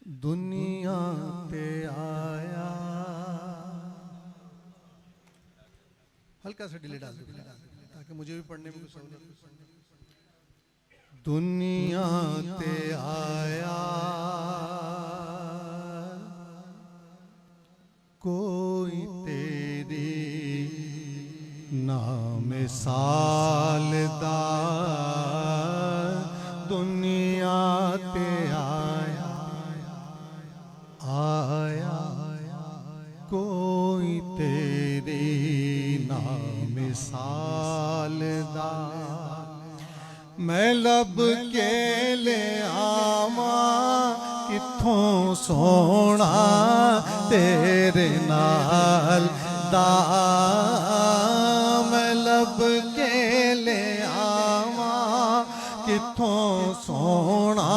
दुनिया पे आया। हल्का सा डिले डाल दो ताकि मुझे भी पढ़ने में कुछ सहूलियत। दुनिया पे आया कोई तेरी नाम सालदार। दुनिया पे आया आया कोई तेरी नाम सालदार। मैं लब के ले आवा किथों सोना तेरे नाल दा। मैं लब के ले आवा किथों सोना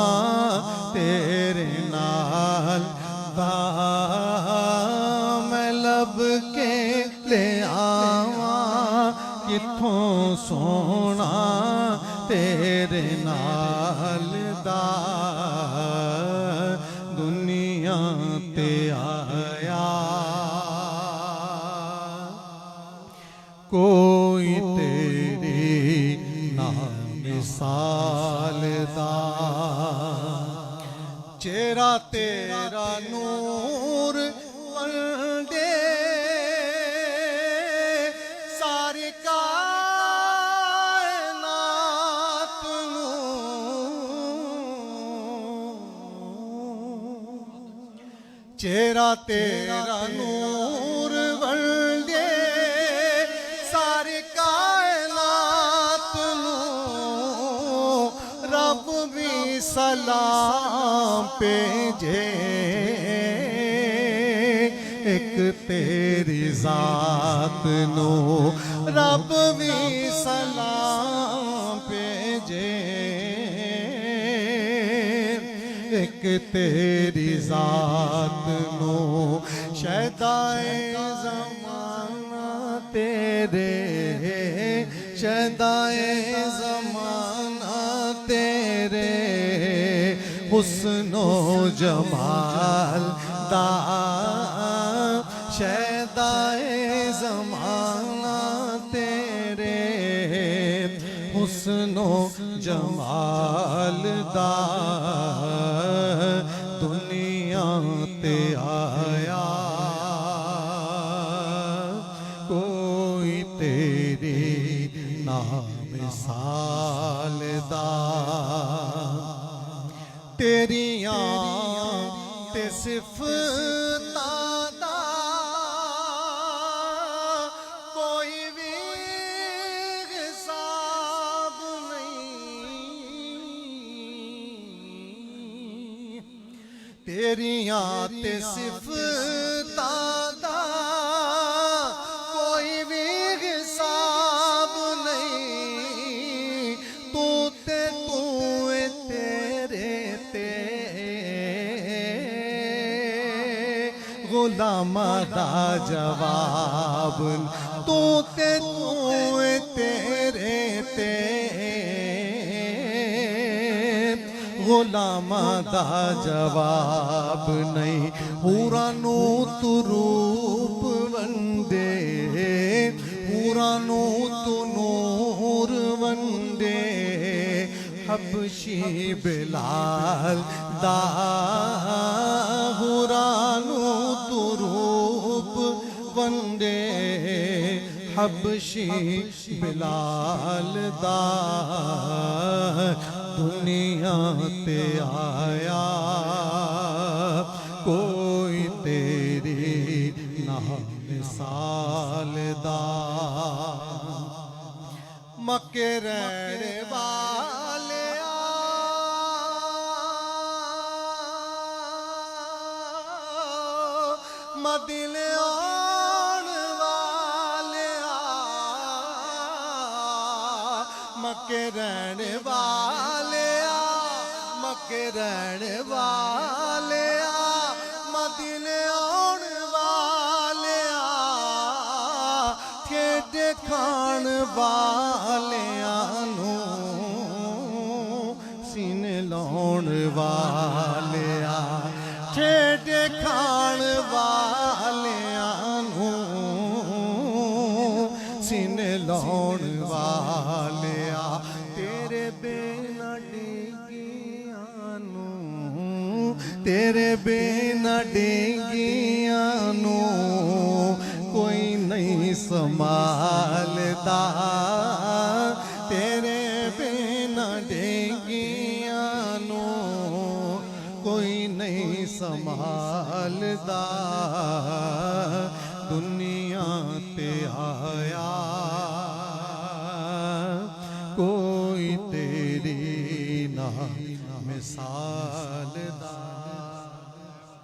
तेरे नाल दा। मैं लब के ले आवा किथों सोना तेरे नाल दा। दुनिया ते आया कोई तेरी नाम सालदार। चेहरा तेरा नूर वंदे सारी कायनात नूं। चेहरा तेरा नूर वंदे सारी कायनात नूं। रब भी सलाम भेजे एक तेरी जात नो। रब भी सलाम भेजे एक तेरी जात नो। शहदाए ज़माना तेरे शहदाए ज़माना तेरे हुस्नो जमाल दा। शहदाए ज़माना तेरे हुस्नो जमाल दा। दुनिया ते आया कोई तेरी नाम सालदार। तेरियां ते सिफतां दा कोई भी हिसाब नहीं। तेरियां ते सिफतां दा कोई भी हिसाब नहीं। तू ते तू तेरे ते गुलामा दा जवाब। तू ते तू तेरे ते गुलामा दा जवाब नहीं। पूरा नू तू रूप वंदे पूरा नू तू नूर वंदे। हबशी बिलाल दा हुरानू तू रूप वंदे। हबशी बिलाल दा दुनिया ते आया कोई तेरी नाम सालदार। मक्के रहने वाले मदीने आने वाले मक्के रहने वाले मक्के रहने वाले मदीने आने वाले खेडे खान वाले सीने लाउण वाले तेरे खाण वालियां नूं सीने लाउण वालिया तेरे बिना डिगियां नूं तेरे बिना डिगियां नूं कोई नहीं संभालदा तेरे बिना डिगियां नूं कोई नहीं संभालदा दुनिया ते आया कोई तेरी ना मिसाल